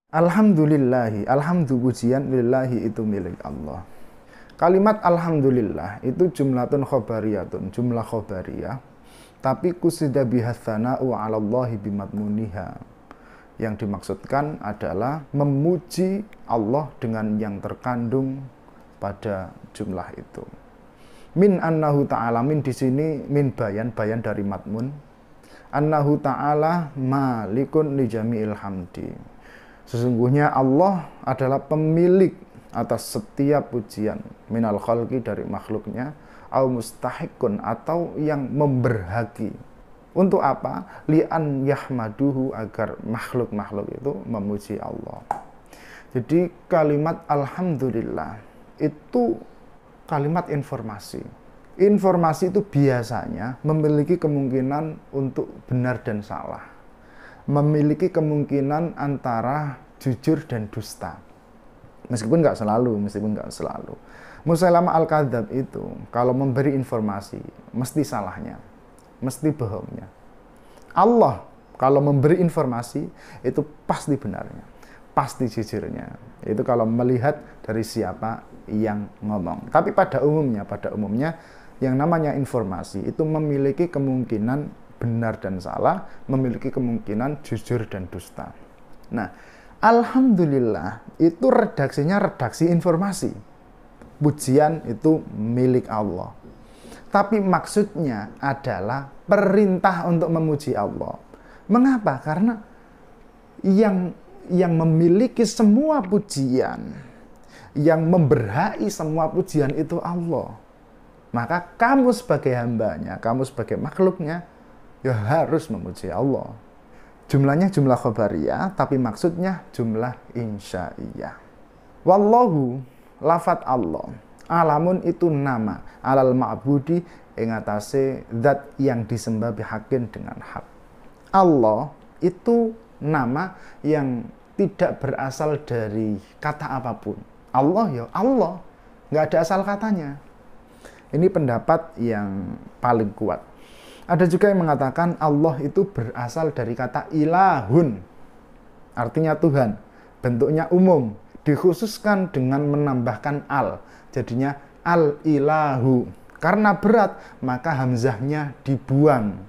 Alhamdulillahi, pujian lillahi itu milik Allah. Kalimat alhamdulillah itu jumlatun khobariyatun, jumlah khobariyah. Tapi kusida bihassana'u 'alallahi bimadmuniha. Yang dimaksudkan adalah memuji Allah dengan yang terkandung pada jumlah itu. Min annahu ta'ala, min di sini min bayan dari madmun. Annahu ta'ala malikun li jami'il hamdi. Sesungguhnya Allah adalah pemilik atas setiap pujian, minal khalqi dari makhluknya, au mustahiqun atau yang memberhaki. Untuk apa? Li'an yahmaduhu, agar makhluk-makhluk itu memuji Allah. Jadi kalimat alhamdulillah itu kalimat informasi. Informasi itu biasanya memiliki kemungkinan untuk benar dan salah. Memiliki kemungkinan antara jujur dan dusta. Meskipun nggak selalu. Musailamah al-Kadzab itu kalau memberi informasi mesti salahnya, mesti bohongnya. Allah kalau memberi informasi itu pasti benarnya, pasti jujurnya. Itu kalau melihat dari siapa yang ngomong. Tapi pada umumnya yang namanya informasi itu memiliki kemungkinan benar dan salah, memiliki kemungkinan jujur dan dusta. Nah, alhamdulillah itu redaksinya redaksi informasi. Pujian itu milik Allah. Tapi maksudnya adalah perintah untuk memuji Allah. Mengapa? Karena yang memiliki semua pujian, yang memberhai semua pujian itu Allah. Maka kamu sebagai hambanya, kamu sebagai makhluknya, ya harus memuji Allah. Jumlahnya jumlah khobariyah, tapi maksudnya jumlah insya'iyah. Wallahu, lafat Allah. Alamun itu nama. Alal ma'budi, ingatase zat yang disembah bihakin dengan hak. Allah itu nama yang tidak berasal dari kata apapun. Allah ya Allah, nggak ada asal katanya. Ini pendapat yang paling kuat. Ada juga yang mengatakan Allah itu berasal dari kata ilahun. Artinya Tuhan. Bentuknya umum. Dikhususkan dengan menambahkan al. Jadinya al-ilahu. Karena berat, maka hamzahnya dibuang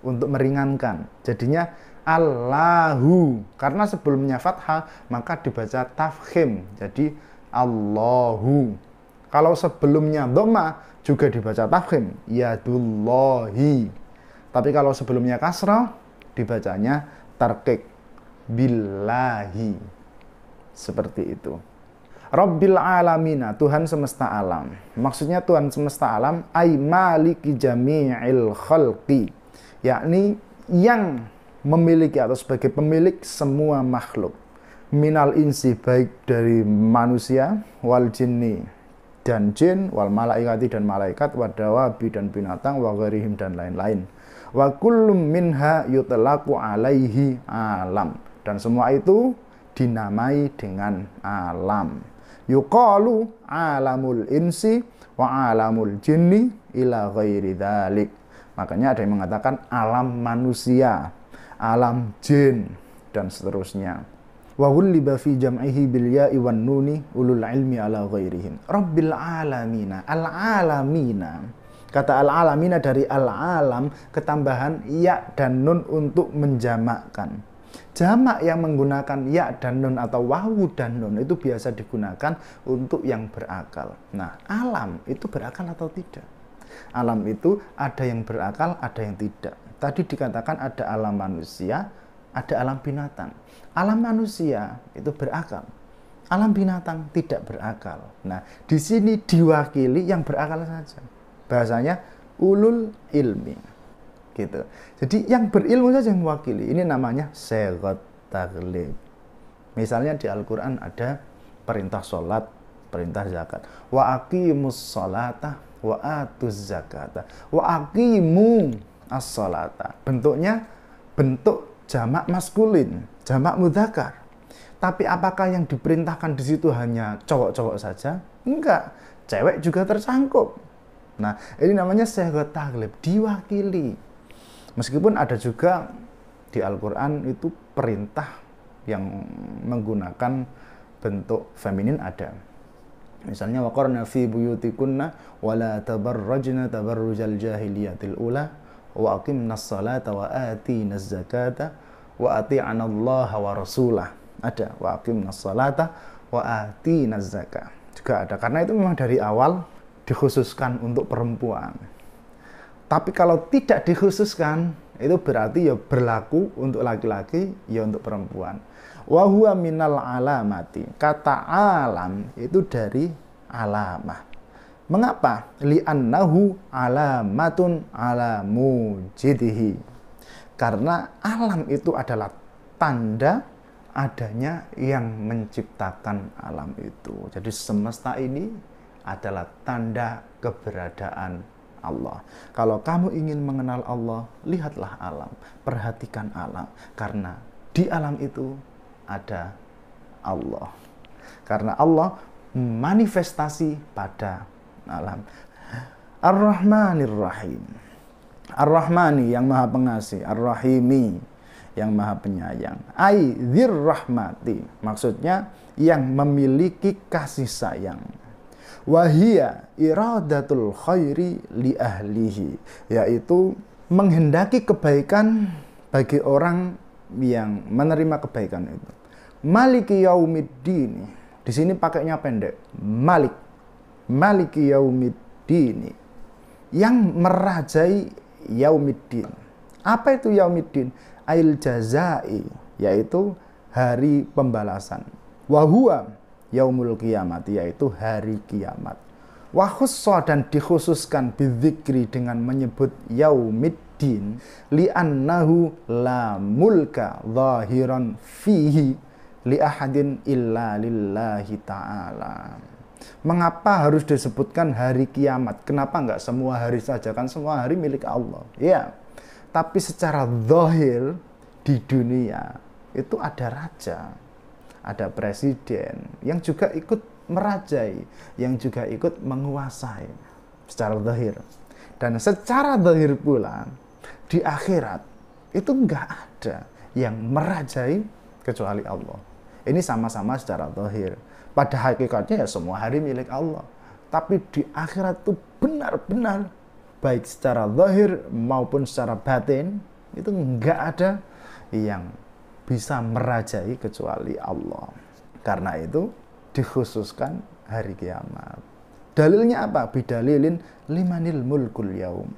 untuk meringankan. Jadinya Allahu. Karena sebelumnya fathah, maka dibaca tafkhim. Jadi Allahu. Kalau sebelumnya dhamma juga dibaca tafkhim, yadullahi. Tapi kalau sebelumnya kasrah dibacanya tarqiq, billahi. Seperti itu. Rabbil alamina, Tuhan semesta alam. Maksudnya Tuhan semesta alam ay maliki jami'il khalqi, yakni yang memiliki atau sebagai pemilik semua makhluk. Minal insi, baik dari manusia, wal jinni dan jin, wal malaikati dan malaikat, wadawabi dan binatang, wa ghairihim dan lain-lain. Wa kullum minha yutlaqu alaihi alam. Dan semua itu dinamai dengan alam. Yuqalu alamul insi wa alamul jinni ila ghairi dzalik. Makanya ada yang mengatakan alam manusia, alam jin dan seterusnya. Wa ghuliba fi jam'ihi bil ya'i wan nuni ulul ilmi ala ghairihim. Rabbil alamina, al-alamina. Kata al-alamina dari al-alam ketambahan ya dan nun untuk menjamakkan. Jamak yang menggunakan ya dan nun atau wawu dan nun itu biasa digunakan untuk yang berakal. Nah, alam itu berakal atau tidak? Alam itu ada yang berakal, ada yang tidak. Tadi dikatakan ada alam manusia, ada alam binatang. Alam manusia itu berakal, alam binatang tidak berakal. Nah, di sini diwakili yang berakal saja. Bahasanya ulul ilmi, gitu. Jadi yang berilmu saja yang mewakili. Ini namanya sighat taghlib. Misalnya di Al-Quran ada perintah sholat, perintah zakat. Wa aqimus sholata wa atuz zakata. Wa aqimu as-sholata. Bentuknya bentuk jamak maskulin, jamak mudzakkar. Tapi apakah yang diperintahkan di situ hanya cowok-cowok saja? Enggak, cewek juga tersangkup. Nah, ini namanya sighat taghlib, diwakili. Meskipun ada juga di Al-Quran itu perintah yang menggunakan bentuk feminin ada. Misalnya waqarna fi buyutikunna wala tabarrajna tabarrujal jahiliyatil ula wa aqimnas salata wa atinaz zakata wa ati'anallaha wa rasulah. Ada wa aqimnas salata wa atinaz zakata. Juga ada, karena itu memang dari awal dikhususkan untuk perempuan. Tapi kalau tidak dikhususkan, itu berarti ya berlaku untuk laki-laki, ya untuk perempuan. Wa huwa minal alamati. Kata alam itu dari alamah. Mengapa? Li'annahu alamatun ala mujidihi. Karena alam itu adalah tanda adanya yang menciptakan alam itu. Jadi semesta ini adalah tanda keberadaan Allah. Kalau kamu ingin mengenal Allah, lihatlah alam, perhatikan alam. Karena di alam itu ada Allah. Karena Allah manifestasi pada alam. Ar-Rahmanir Rahim. Ar-Rahmani yang maha pengasih, Ar-Rahimi yang maha penyayang. Ai dzir rahmati, maksudnya yang memiliki kasih sayang. Wahia iradatul khairi li ahlihi, yaitu menghendaki kebaikan bagi orang yang menerima kebaikan itu. Maliki yaumiddin, di sini pakainya pendek. Malik, maliki yaumiddin, yang merajai yaumiddin. Apa itu yaumiddin? Ail jazai, yaitu hari pembalasan. Wahua yaumul kiamat, yaitu hari kiamat. Wa khussa, dan dikhususkan bidzikri, dengan menyebut yaumiddin, li'annahu la mulka zahiran fihi li ahadin illa lillahi ta'ala. Mengapa harus disebutkan hari kiamat? Kenapa enggak semua hari saja? Kan semua hari milik Allah. Ya. Tapi secara zahir di dunia itu ada raja, ada presiden yang juga ikut merajai, yang juga ikut menguasai secara zahir. Dan secara zahir pula di akhirat itu enggak ada yang merajai kecuali Allah. Ini sama-sama secara zahir. Pada hakikatnya ya semua hari milik Allah. Tapi di akhirat itu benar-benar baik secara zahir maupun secara batin itu enggak ada yang bisa merajai kecuali Allah. Karena itu dikhususkan hari kiamat. Dalilnya apa? Bidalilin limanil mulkul yaum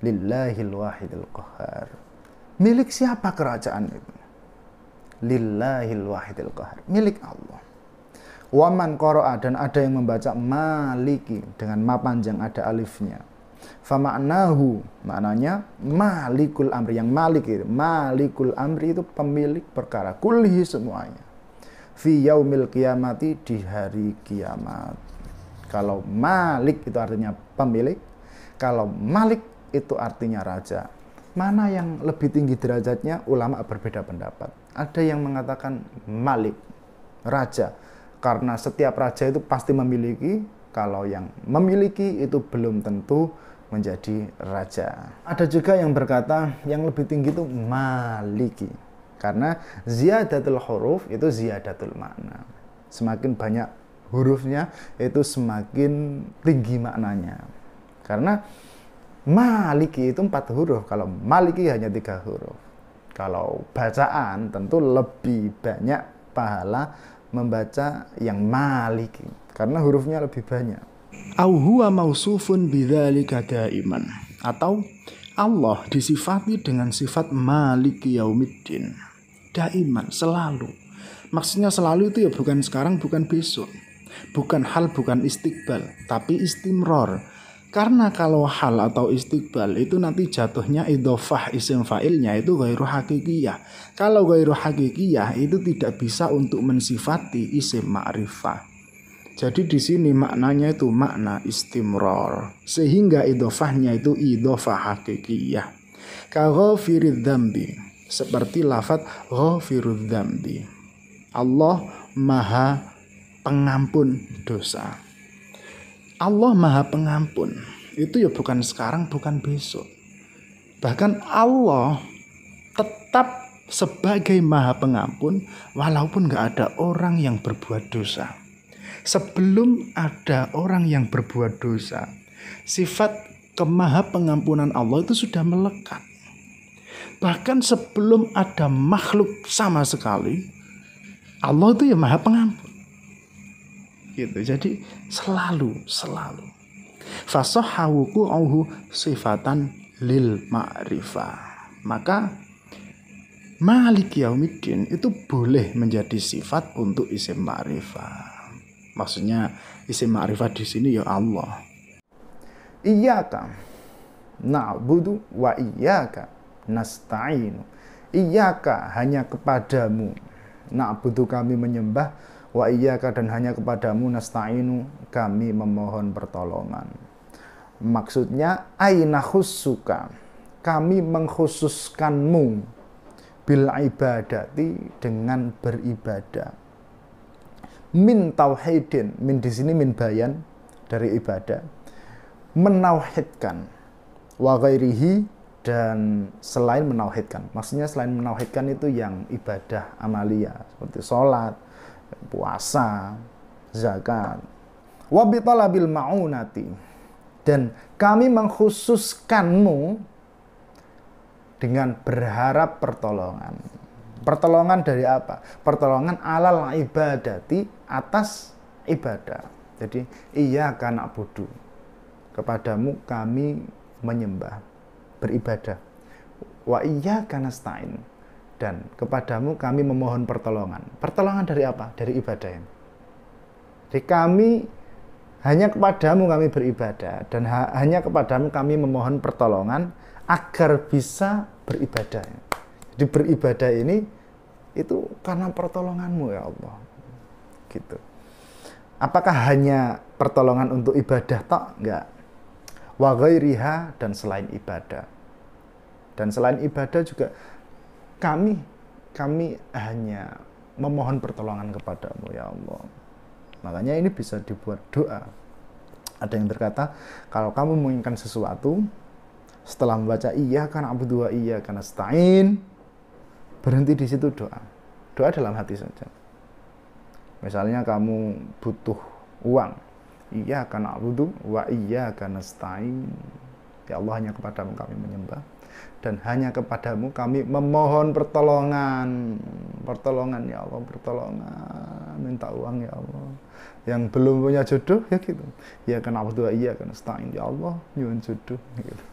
lillahil wahidil qahar. Milik siapa kerajaan itu? Lillahil wahidil qahar, milik Allah. Waman qara'a, dan ada yang membaca maliki dengan ma panjang ada alifnya. Fama'nahu, maknanya malikul amri, yang malik itu. Malikul amri itu pemilik perkara, kullihi semuanya. Fi yaumil qiyamati, di hari kiamat. Kalau malik itu artinya pemilik, kalau malik itu artinya raja. Mana yang lebih tinggi derajatnya? Ulama berbeda pendapat. Ada yang mengatakan malik, raja, karena setiap raja itu pasti memiliki. Kalau yang memiliki itu belum tentu menjadi raja. Ada juga yang berkata yang lebih tinggi itu maliki, karena ziyadatul huruf itu ziyadatul makna. Semakin banyak hurufnya itu semakin tinggi maknanya. Karena maliki itu 4 huruf, kalau maliki hanya 3 huruf. Kalau bacaan tentu lebih banyak pahala membaca yang maliki, karena hurufnya lebih banyak. Au huwa mausufun bidzalika daiman, atau Allah disifati dengan sifat maliki yaumiddin, daiman, selalu. Maksudnya selalu itu ya bukan sekarang, bukan besok, bukan hal, bukan istiqbal, tapi istimror. Karena kalau hal atau istiqbal itu nanti jatuhnya idhofah isim fa'ilnya itu ghairu hakikiyah. Kalau ghairu hakikiyah itu tidak bisa untuk mensifati isim ma'rifah. Jadi di sini maknanya itu makna istimror, sehingga idhofahnya itu idhofah hakikiyah. Ka ghafiridz dzambi, seperti lafaz ghafirudz dzambi. Allah Maha Pengampun dosa. Allah Maha Pengampun itu ya bukan sekarang, bukan besok. Bahkan Allah tetap sebagai Maha Pengampun walaupun nggak ada orang yang berbuat dosa. Sebelum ada orang yang berbuat dosa, sifat kemaha pengampunan Allah itu sudah melekat. Bahkan sebelum ada makhluk sama sekali, Allah itu ya Maha Pengampun. Gitu. Jadi selalu. Fasahhawuku auhu sifatan lil ma'rifah. Maka Malik Yaumiddin itu boleh menjadi sifat untuk isim ma'rifah. Maksudnya isim ma'rifah di sini ya Allah. Iyyaka na'budu wa iyyaka nasta'inu. Iyyaka, hanya kepadamu, na'budu kami menyembah, wa iyyaka dan hanya kepadamu, nasta'inu kami memohon pertolongan. Maksudnya aina khussuka, kami mengkhususkanmu, bil ibadati dengan beribadah. Min tauhidin, min di sini min bayan dari ibadah, menauhidkan, wa ghairihi dan selain menauhidkan. Maksudnya selain menauhidkan itu yang ibadah amalia seperti sholat, puasa, zakat. Wa bi talabil ma'unati, dan kami mengkhususkanmu dengan berharap pertolongan. Pertolongan dari apa? Pertolongan alal ibadati, atas ibadah. Jadi iyyaka na'budu, kepadamu kami menyembah, beribadah. Wa iyyaka nasta'in, dan kepadamu kami memohon pertolongan. Pertolongan dari apa? Dari ibadah ini. Jadi kami hanya kepadamu kami beribadah, dan hanya kepadamu kami memohon pertolongan agar bisa beribadah. Jadi beribadah ini itu karena pertolonganmu ya Allah. Gitu. Apakah hanya pertolongan untuk ibadah tok? Enggak. Wa ghairiha, dan selain ibadah. Dan selain ibadah juga kami hanya memohon pertolongan kepadamu ya Allah. Makanya ini bisa dibuat doa. Ada yang berkata, kalau kamu menginginkan sesuatu, setelah membaca iyyaka na'budu wa iyyaka nasta'in, berhenti di situ doa. Doa dalam hati saja. Misalnya kamu butuh uang, iyyaka na'budu wa iyyaka nasta'in. Ya Allah, hanya kepadamu kami menyembah, dan hanya kepadamu kami memohon pertolongan. Pertolongan ya Allah, pertolongan. Minta uang ya Allah. Yang belum punya jodoh ya gitu. Iyyaka na'budu wa iyyaka nasta'in. Ya Allah, nyuwun jodoh gitu.